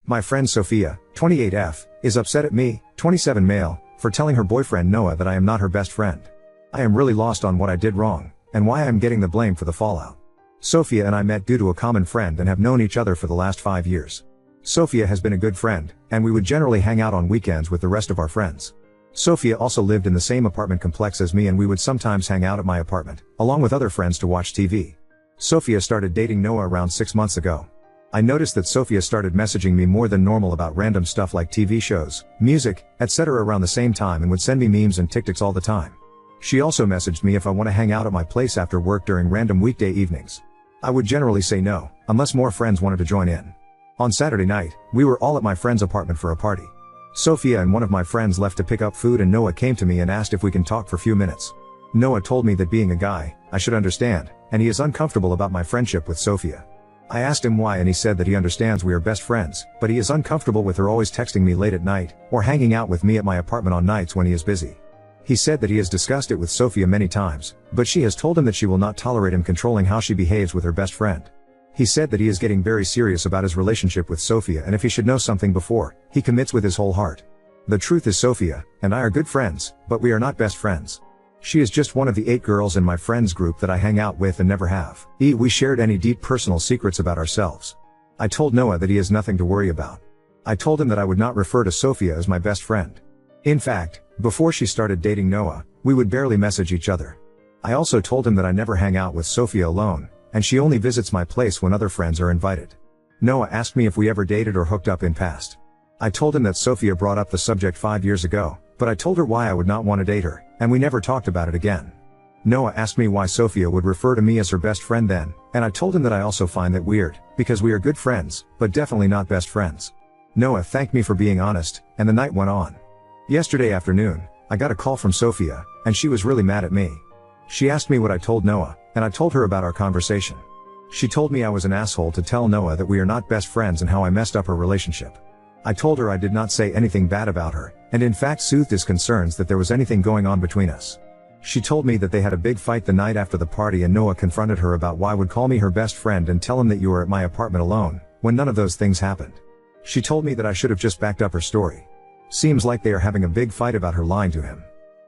My friend Sophia, 28F, is upset at me, 27 male, for telling her boyfriend Noah that I am not her best friend. I am really lost on what I did wrong, and why I am getting the blame for the fallout. Sophia and I met due to a common friend and have known each other for the last 5 years. Sophia has been a good friend, and we would generally hang out on weekends with the rest of our friends. Sophia also lived in the same apartment complex as me, and we would sometimes hang out at my apartment, along with other friends to watch TV. Sophia started dating Noah around 6 months ago. I noticed that Sophia started messaging me more than normal about random stuff like TV shows, music, etc. around the same time, and would send me memes and TikToks all the time. She also messaged me if I want to hang out at my place after work during random weekday evenings. I would generally say no, unless more friends wanted to join in. On Saturday night, we were all at my friend's apartment for a party. Sophia and one of my friends left to pick up food, and Noah came to me and asked if we can talk for a few minutes. Noah told me that being a guy, I should understand, and he is uncomfortable about my friendship with Sophia. I asked him why, and he said that he understands we are best friends, but he is uncomfortable with her always texting me late at night, or hanging out with me at my apartment on nights when he is busy. He said that he has discussed it with Sophia many times, but she has told him that she will not tolerate him controlling how she behaves with her best friend. He said that he is getting very serious about his relationship with Sophia, and if he should know something before, he commits with his whole heart. The truth is, Sophia and I are good friends, but we are not best friends. She is just one of the 8 girls in my friends group that I hang out with and never have. We shared any deep personal secrets about ourselves. I told Noah that he has nothing to worry about. I told him that I would not refer to Sophia as my best friend. In fact, before she started dating Noah, we would barely message each other. I also told him that I never hang out with Sophia alone, and she only visits my place when other friends are invited. Noah asked me if we ever dated or hooked up in past. I told him that Sophia brought up the subject 5 years ago, but I told her why I would not want to date her, and we never talked about it again. Noah asked me why Sophia would refer to me as her best friend then, and I told him that I also find that weird, because we are good friends, but definitely not best friends. Noah thanked me for being honest, and the night went on. Yesterday afternoon, I got a call from Sophia, and she was really mad at me. She asked me what I told Noah, and I told her about our conversation. She told me I was an asshole to tell Noah that we are not best friends and how I messed up her relationship. I told her I did not say anything bad about her, and in fact soothed his concerns that there was anything going on between us. She told me that they had a big fight the night after the party, and Noah confronted her about why would call me her best friend and tell him that you were at my apartment alone, when none of those things happened. She told me that I should have just backed up her story. Seems like they are having a big fight about her lying to him.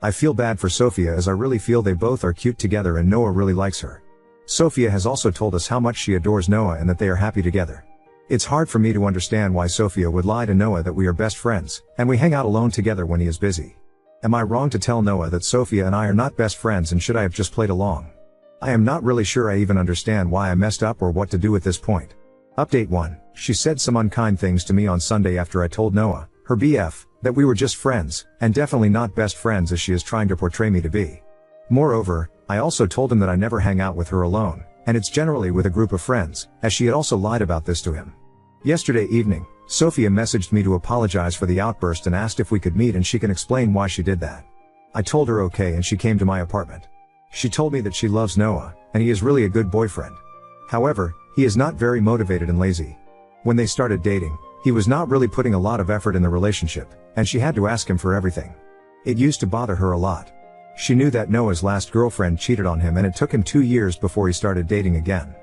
I feel bad for Sophia, as I really feel they both are cute together and Noah really likes her. Sophia has also told us how much she adores Noah and that they are happy together. It's hard for me to understand why Sophia would lie to Noah that we are best friends, and we hang out alone together when he is busy. Am I wrong to tell Noah that Sophia and I are not best friends, and should I have just played along? I am not really sure I even understand why I messed up or what to do at this point. Update 1. She said some unkind things to me on Sunday after I told Noah, her BF, that we were just friends, and definitely not best friends as she is trying to portray me to be. Moreover, I also told him that I never hang out with her alone, and it's generally with a group of friends, as she had also lied about this to him. Yesterday evening, Sophia messaged me to apologize for the outburst and asked if we could meet and she can explain why she did that. I told her okay, and she came to my apartment. She told me that she loves Noah, and he is really a good boyfriend. However, he is not very motivated and lazy. When they started dating, he was not really putting a lot of effort in the relationship, and she had to ask him for everything. It used to bother her a lot. She knew that Noah's last girlfriend cheated on him, and it took him 2 years before he started dating again.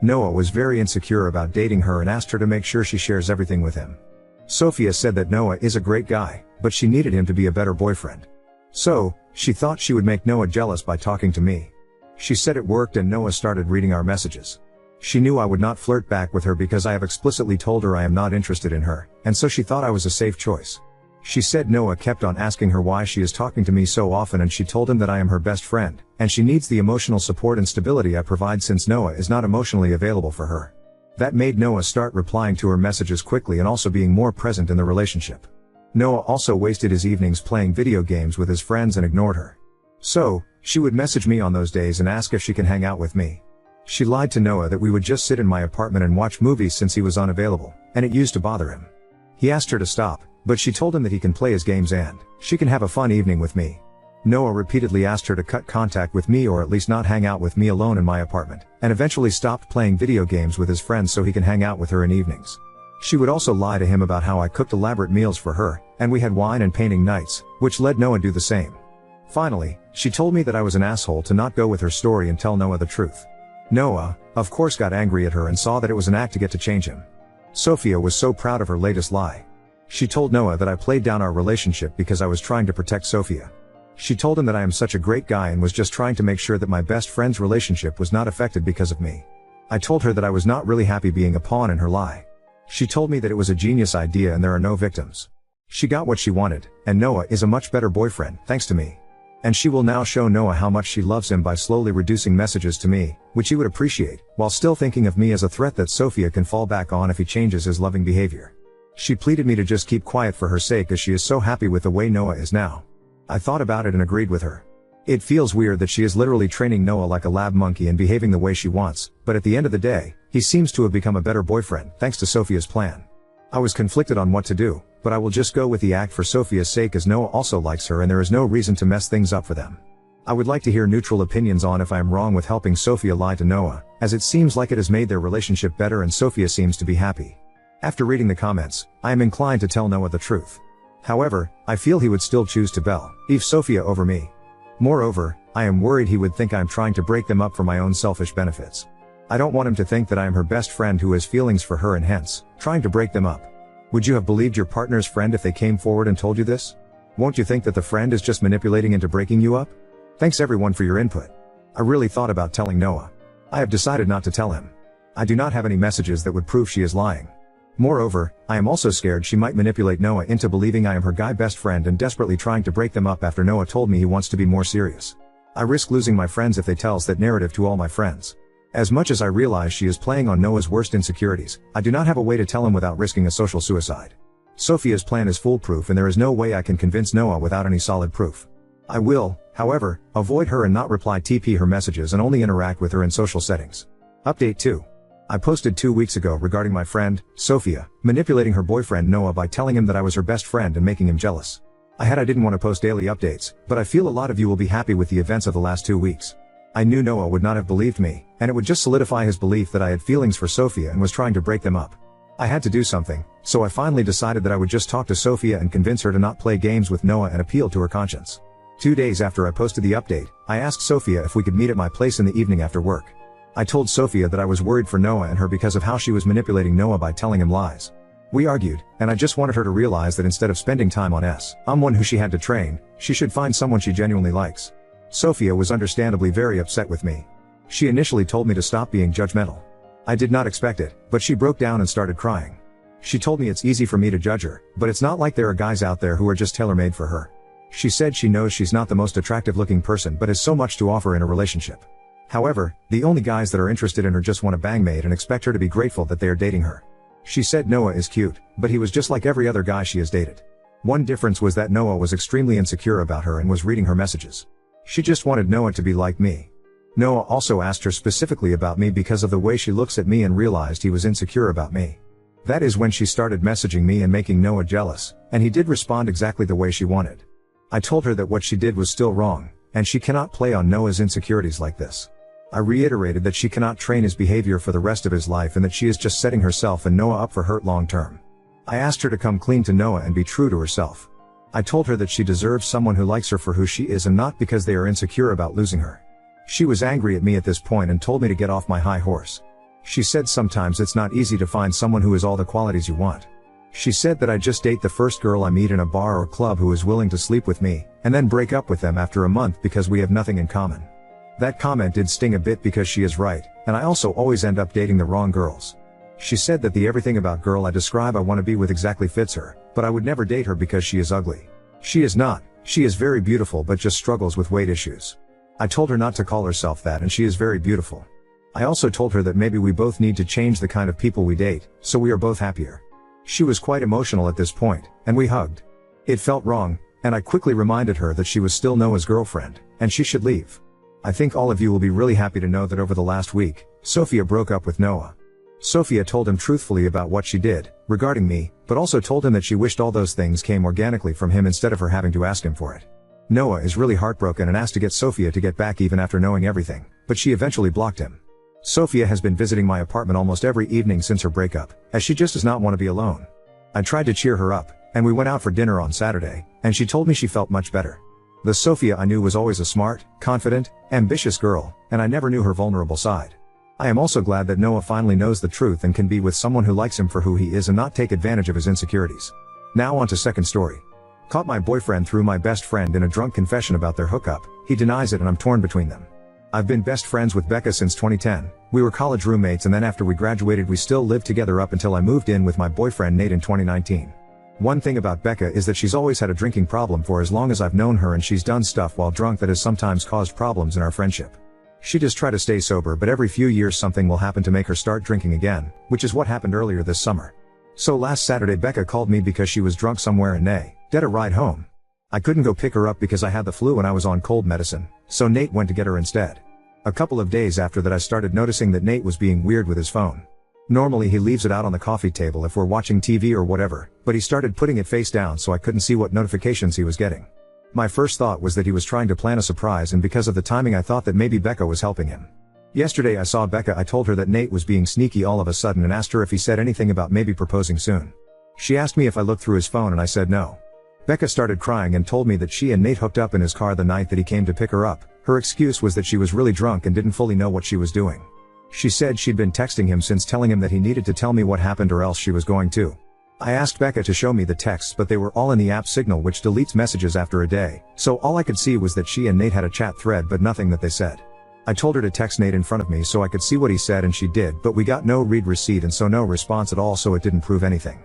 Noah was very insecure about dating her and asked her to make sure she shares everything with him. Sophia said that Noah is a great guy, but she needed him to be a better boyfriend. So, she thought she would make Noah jealous by talking to me. She said it worked, and Noah started reading our messages. She knew I would not flirt back with her because I have explicitly told her I am not interested in her, and so she thought I was a safe choice. She said Noah kept on asking her why she is talking to me so often, and she told him that I am her best friend, and she needs the emotional support and stability I provide since Noah is not emotionally available for her. That made Noah start replying to her messages quickly and also being more present in the relationship. Noah also wasted his evenings playing video games with his friends and ignored her. So, she would message me on those days and ask if she can hang out with me. She lied to Noah that we would just sit in my apartment and watch movies since he was unavailable, and it used to bother him. He asked her to stop, but she told him that he can play his games and she can have a fun evening with me. Noah repeatedly asked her to cut contact with me or at least not hang out with me alone in my apartment, and eventually stopped playing video games with his friends so he can hang out with her in evenings. She would also lie to him about how I cooked elaborate meals for her, and we had wine and painting nights, which led Noah to do the same. Finally, she told me that I was an asshole to not go with her story and tell Noah the truth. Noah, of course, got angry at her and saw that it was an act to get to change him. Sophia was so proud of her latest lie. She told Noah that I played down our relationship because I was trying to protect Sophia. She told him that I am such a great guy and was just trying to make sure that my best friend's relationship was not affected because of me. I told her that I was not really happy being a pawn in her lie. She told me that it was a genius idea and there are no victims. She got what she wanted, and Noah is a much better boyfriend, thanks to me. And she will now show Noah how much she loves him by slowly reducing messages to me, which he would appreciate, while still thinking of me as a threat that Sophia can fall back on if he changes his loving behavior. She pleaded me to just keep quiet for her sake as she is so happy with the way Noah is now. I thought about it and agreed with her. It feels weird that she is literally training Noah like a lab monkey and behaving the way she wants, but at the end of the day, he seems to have become a better boyfriend thanks to Sophia's plan. I was conflicted on what to do, but I will just go with the act for Sophia's sake as Noah also likes her and there is no reason to mess things up for them. I would like to hear neutral opinions on if I am wrong with helping Sophia lie to Noah, as it seems like it has made their relationship better and Sophia seems to be happy. After reading the comments, I am inclined to tell Noah the truth. However, I feel he would still choose to leave Sophia over me. Moreover, I am worried he would think I am trying to break them up for my own selfish benefits. I don't want him to think that I am her best friend who has feelings for her and hence, trying to break them up. Would you have believed your partner's friend if they came forward and told you this? Won't you think that the friend is just manipulating into breaking you up? Thanks everyone for your input. I really thought about telling Noah. I have decided not to tell him. I do not have any messages that would prove she is lying. Moreover, I am also scared she might manipulate Noah into believing I am her guy best friend and desperately trying to break them up after Noah told me he wants to be more serious. I risk losing my friends if they tells that narrative to all my friends. As much as I realize she is playing on Noah's worst insecurities, I do not have a way to tell him without risking a social suicide. Sophia's plan is foolproof and there is no way I can convince Noah without any solid proof. I will, however, avoid her and not reply TP her messages and only interact with her in social settings. Update 2. I posted 2 weeks ago regarding my friend, Sophia, manipulating her boyfriend Noah by telling him that I was her best friend and making him jealous. I didn't want to post daily updates, but I feel a lot of you will be happy with the events of the last 2 weeks. I knew Noah would not have believed me, and it would just solidify his belief that I had feelings for Sophia and was trying to break them up. I had to do something, so I finally decided that I would just talk to Sophia and convince her to not play games with Noah and appeal to her conscience. 2 days after I posted the update, I asked Sophia if we could meet at my place in the evening after work. I told Sophia that I was worried for Noah and her because of how she was manipulating Noah by telling him lies. We argued, and I just wanted her to realize that instead of spending time on someone who she had to train, she should find someone she genuinely likes. Sophia was understandably very upset with me. She initially told me to stop being judgmental. I did not expect it, but she broke down and started crying. She told me it's easy for me to judge her, but it's not like there are guys out there who are just tailor-made for her. She said she knows she's not the most attractive looking person but has so much to offer in a relationship. However, the only guys that are interested in her just want a bangmate and expect her to be grateful that they are dating her. She said Noah is cute, but he was just like every other guy she has dated. One difference was that Noah was extremely insecure about her and was reading her messages. She just wanted Noah to be like me. Noah also asked her specifically about me because of the way she looks at me and realized he was insecure about me. That is when she started messaging me and making Noah jealous, and he did respond exactly the way she wanted. I told her that what she did was still wrong, and she cannot play on Noah's insecurities like this. I reiterated that she cannot train his behavior for the rest of his life and that she is just setting herself and Noah up for hurt long term. I asked her to come clean to Noah and be true to herself. I told her that she deserves someone who likes her for who she is and not because they are insecure about losing her. She was angry at me at this point and told me to get off my high horse. She said sometimes it's not easy to find someone who has all the qualities you want. She said that I just date the first girl I meet in a bar or club who is willing to sleep with me, and then break up with them after a month because we have nothing in common. That comment did sting a bit because she is right, and I also always end up dating the wrong girls. She said that the everything about girl I describe I want to be with exactly fits her, but I would never date her because she is ugly. She is not, she is very beautiful but just struggles with weight issues. I told her not to call herself that and she is very beautiful. I also told her that maybe we both need to change the kind of people we date, so we are both happier. She was quite emotional at this point, and we hugged. It felt wrong, and I quickly reminded her that she was still Noah's girlfriend, and she should leave. I think all of you will be really happy to know that over the last week, Sophia broke up with Noah. Sophia told him truthfully about what she did, regarding me, but also told him that she wished all those things came organically from him instead of her having to ask him for it. Noah is really heartbroken and asked to get Sophia to get back even after knowing everything, but she eventually blocked him. Sophia has been visiting my apartment almost every evening since her breakup, as she just does not want to be alone. I tried to cheer her up, and we went out for dinner on Saturday, and she told me she felt much better. The Sophia I knew was always a smart, confident, ambitious girl, and I never knew her vulnerable side. I am also glad that Noah finally knows the truth and can be with someone who likes him for who he is and not take advantage of his insecurities. Now on to second story. Caught my boyfriend through my best friend in a drunk confession about their hookup. He denies it and I'm torn between them. I've been best friends with Becca since 2010. We were college roommates and then after we graduated we still lived together up until I moved in with my boyfriend Nate in 2019. One thing about Becca is that she's always had a drinking problem for as long as I've known her, and she's done stuff while drunk that has sometimes caused problems in our friendship. She does try to stay sober, but every few years something will happen to make her start drinking again, which is what happened earlier this summer. So last Saturday Becca called me because she was drunk somewhere and needed a ride home. I couldn't go pick her up because I had the flu and I was on cold medicine, so Nate went to get her instead. A couple of days after that I started noticing that Nate was being weird with his phone. Normally he leaves it out on the coffee table if we're watching TV or whatever, but he started putting it face down so I couldn't see what notifications he was getting. My first thought was that he was trying to plan a surprise, and because of the timing I thought that maybe Becca was helping him. Yesterday I saw Becca. I told her that Nate was being sneaky all of a sudden and asked her if he said anything about maybe proposing soon. She asked me if I looked through his phone and I said no. Becca started crying and told me that she and Nate hooked up in his car the night that he came to pick her up. Her excuse was that she was really drunk and didn't fully know what she was doing. She said she'd been texting him since, telling him that he needed to tell me what happened or else she was going to. I asked Becca to show me the texts, but they were all in the app Signal, which deletes messages after a day, so all I could see was that she and Nate had a chat thread but nothing that they said. I told her to text Nate in front of me so I could see what he said and she did, but we got no read receipt and so no response at all, so it didn't prove anything.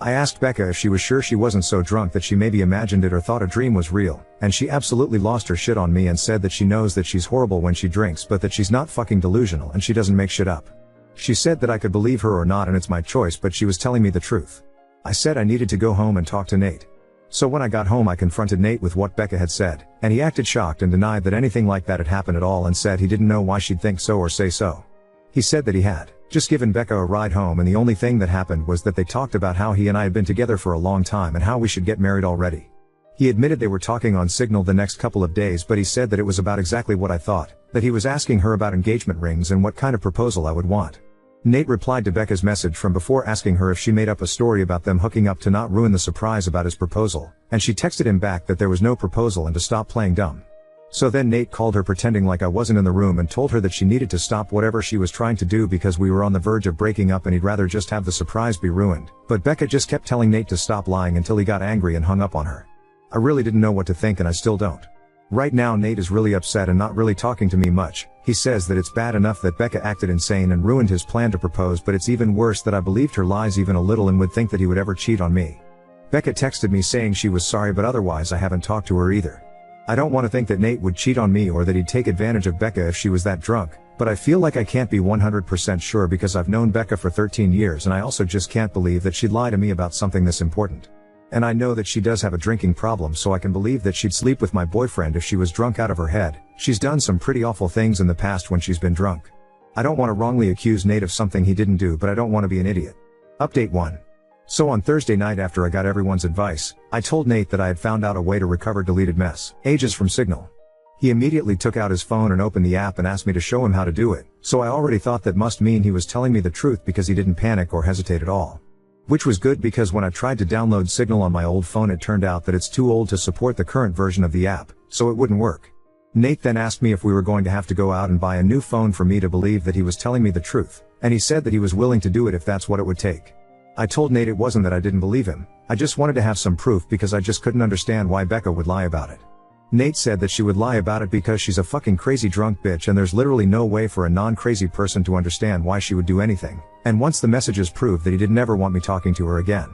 I asked Becca if she was sure she wasn't so drunk that she maybe imagined it or thought a dream was real, and she absolutely lost her shit on me and said that she knows that she's horrible when she drinks but that she's not fucking delusional and she doesn't make shit up. She said that I could believe her or not and it's my choice, but she was telling me the truth. I said I needed to go home and talk to Nate. So when I got home I confronted Nate with what Becca had said, and he acted shocked and denied that anything like that had happened at all and said he didn't know why she'd think so or say so. He said that he had just given Becca a ride home and the only thing that happened was that they talked about how he and I had been together for a long time and how we should get married already. He admitted they were talking on Signal the next couple of days, but he said that it was about exactly what I thought, that he was asking her about engagement rings and what kind of proposal I would want. Nate replied to Becca's message from before asking her if she made up a story about them hooking up to not ruin the surprise about his proposal, and she texted him back that there was no proposal and to stop playing dumb. So then Nate called her pretending like I wasn't in the room and told her that she needed to stop whatever she was trying to do because we were on the verge of breaking up and he'd rather just have the surprise be ruined, but Becca just kept telling Nate to stop lying until he got angry and hung up on her. I really didn't know what to think and I still don't. Right now Nate is really upset and not really talking to me much. He says that it's bad enough that Becca acted insane and ruined his plan to propose, but it's even worse that I believed her lies even a little and would think that he would ever cheat on me. Becca texted me saying she was sorry, but otherwise I haven't talked to her either. I don't want to think that Nate would cheat on me or that he'd take advantage of Becca if she was that drunk, but I feel like I can't be 100% sure because I've known Becca for 13 years and I also just can't believe that she'd lie to me about something this important. And I know that she does have a drinking problem, so I can believe that she'd sleep with my boyfriend if she was drunk out of her head. She's done some pretty awful things in the past when she's been drunk. I don't want to wrongly accuse Nate of something he didn't do, but I don't want to be an idiot. Update 1. So on Thursday night after I got everyone's advice, I told Nate that I had found out a way to recover deleted messages from Signal. He immediately took out his phone and opened the app and asked me to show him how to do it, so I already thought that must mean he was telling me the truth because he didn't panic or hesitate at all. Which was good because when I tried to download Signal on my old phone it turned out that it's too old to support the current version of the app, so it wouldn't work. Nate then asked me if we were going to have to go out and buy a new phone for me to believe that he was telling me the truth, and he said that he was willing to do it if that's what it would take. I told Nate it wasn't that I didn't believe him, I just wanted to have some proof because I just couldn't understand why Becca would lie about it. Nate said that she would lie about it because she's a fucking crazy drunk bitch and there's literally no way for a non-crazy person to understand why she would do anything, and once the messages proved that he did never want me talking to her again.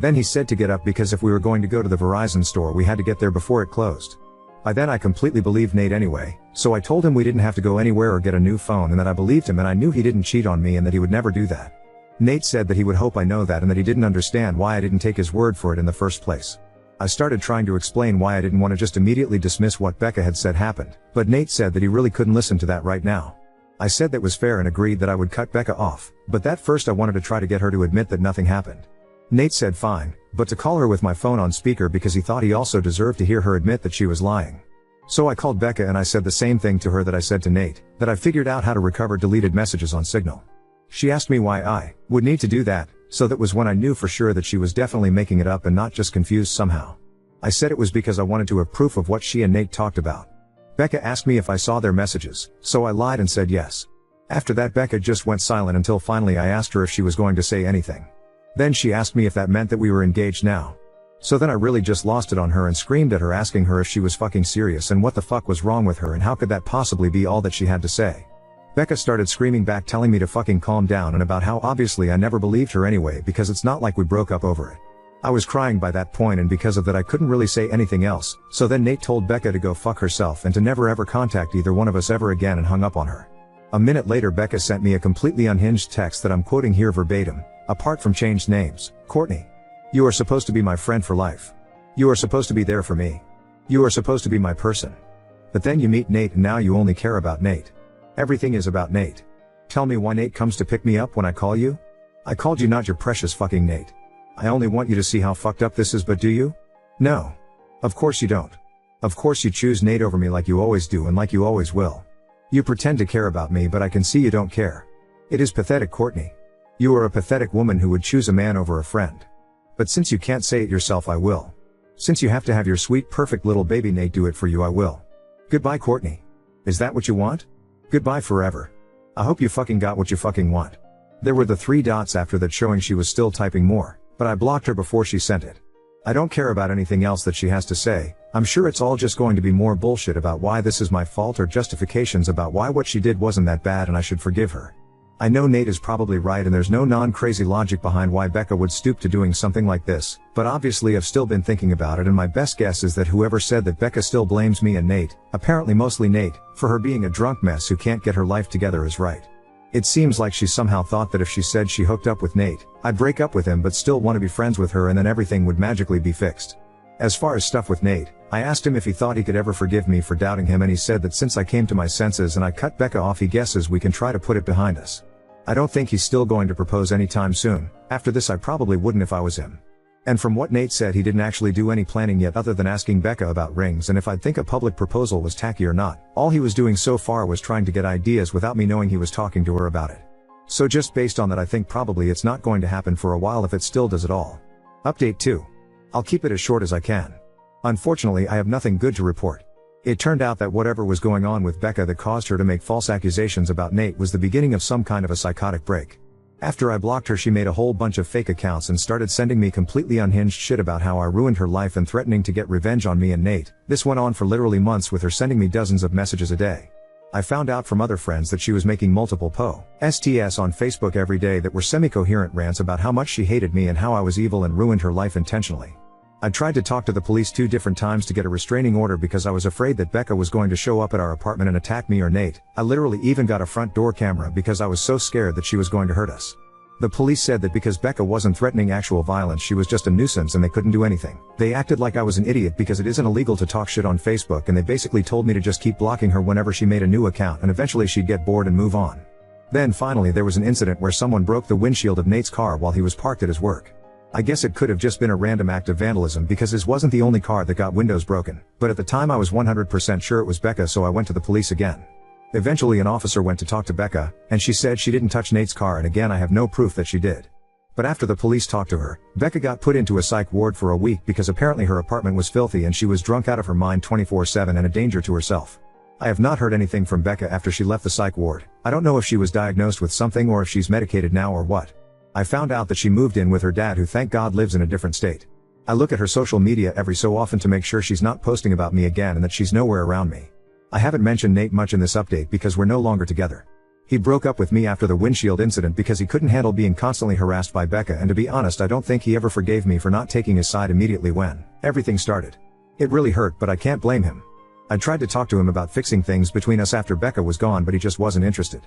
Then he said to get up because if we were going to go to the Verizon store we had to get there before it closed. By then I completely believed Nate anyway, so I told him we didn't have to go anywhere or get a new phone and that I believed him and I knew he didn't cheat on me and that he would never do that. Nate said that he would hope I know that and that he didn't understand why I didn't take his word for it in the first place. I started trying to explain why I didn't want to just immediately dismiss what Becca had said happened, but Nate said that he really couldn't listen to that right now. I said that was fair and agreed that I would cut Becca off, but that first I wanted to try to get her to admit that nothing happened. Nate said fine, but to call her with my phone on speaker because he thought he also deserved to hear her admit that she was lying. So I called Becca and I said the same thing to her that I said to Nate, that I figured out how to recover deleted messages on Signal. She asked me why I would need to do that, so that was when I knew for sure that she was definitely making it up and not just confused somehow. I said it was because I wanted to have proof of what she and Nate talked about. Becca asked me if I saw their messages, so I lied and said yes. After that, Becca just went silent until finally I asked her if she was going to say anything. Then she asked me if that meant that we were engaged now. So then I really just lost it on her and screamed at her, asking her if she was fucking serious and what the fuck was wrong with her and how could that possibly be all that she had to say. Becca started screaming back, telling me to fucking calm down and about how obviously I never believed her anyway because it's not like we broke up over it. I was crying by that point, and because of that I couldn't really say anything else, so then Nate told Becca to go fuck herself and to never ever contact either one of us ever again and hung up on her. A minute later, Becca sent me a completely unhinged text that I'm quoting here verbatim, apart from changed names. Courtney, you are supposed to be my friend for life. You are supposed to be there for me. You are supposed to be my person. But then you meet Nate and now you only care about Nate. Everything is about Nate. Tell me why Nate comes to pick me up when I call you? I called you not your precious fucking Nate. I only want you to see how fucked up this is, but do you? No. Of course you don't. Of course you choose Nate over me like you always do and like you always will. You pretend to care about me, but I can see you don't care. It is pathetic, Courtney. You are a pathetic woman who would choose a man over a friend. But since you can't say it yourself, I will. Since you have to have your sweet perfect little baby Nate do it for you, I will. Goodbye, Courtney. Is that what you want? Goodbye forever. I hope you fucking got what you fucking want. There were the 3 dots after that showing she was still typing more, but I blocked her before she sent it. I don't care about anything else that she has to say. I'm sure it's all just going to be more bullshit about why this is my fault or justifications about why what she did wasn't that bad and I should forgive her. I know Nate is probably right and there's no non-crazy logic behind why Becca would stoop to doing something like this, but obviously I've still been thinking about it, and my best guess is that whoever said that Becca still blames me and Nate, apparently mostly Nate, for her being a drunk mess who can't get her life together is right. It seems like she somehow thought that if she said she hooked up with Nate, I'd break up with him but still want to be friends with her and then everything would magically be fixed. As far as stuff with Nate, I asked him if he thought he could ever forgive me for doubting him, and he said that since I came to my senses and I cut Becca off, he guesses we can try to put it behind us. I don't think he's still going to propose anytime soon. After this I probably wouldn't if I was him. And from what Nate said, he didn't actually do any planning yet other than asking Becca about rings and if I'd think a public proposal was tacky or not. All he was doing so far was trying to get ideas without me knowing he was talking to her about it. So just based on that, I think probably it's not going to happen for a while if it still does at all. Update 2. I'll keep it as short as I can. Unfortunately, I have nothing good to report. It turned out that whatever was going on with Becca that caused her to make false accusations about Nate was the beginning of some kind of a psychotic break. After I blocked her, she made a whole bunch of fake accounts and started sending me completely unhinged shit about how I ruined her life and threatening to get revenge on me and Nate. This went on for literally months, with her sending me dozens of messages a day. I found out from other friends that she was making multiple posts on Facebook every day that were semi-coherent rants about how much she hated me and how I was evil and ruined her life intentionally. I tried to talk to the police 2 different times to get a restraining order because I was afraid that Becca was going to show up at our apartment and attack me or Nate. I literally even got a front door camera because I was so scared that she was going to hurt us. The police said that because Becca wasn't threatening actual violence, she was just a nuisance and they couldn't do anything. They acted like I was an idiot because it isn't illegal to talk shit on Facebook, and they basically told me to just keep blocking her whenever she made a new account and eventually she'd get bored and move on. Then finally there was an incident where someone broke the windshield of Nate's car while he was parked at his work. I guess it could have just been a random act of vandalism because his wasn't the only car that got windows broken, but at the time I was 100% sure it was Becca, so I went to the police again. Eventually an officer went to talk to Becca, and she said she didn't touch Nate's car, and again I have no proof that she did. But after the police talked to her, Becca got put into a psych ward for a week because apparently her apartment was filthy and she was drunk out of her mind 24/7 and a danger to herself. I have not heard anything from Becca after she left the psych ward. I don't know if she was diagnosed with something or if she's medicated now or what. I found out that she moved in with her dad, who thank God lives in a different state. I look at her social media every so often to make sure she's not posting about me again and that she's nowhere around me. I haven't mentioned Nate much in this update because we're no longer together. He broke up with me after the windshield incident because he couldn't handle being constantly harassed by Becca, and to be honest I don't think he ever forgave me for not taking his side immediately when everything started. It really hurt, but I can't blame him. I tried to talk to him about fixing things between us after Becca was gone, but he just wasn't interested.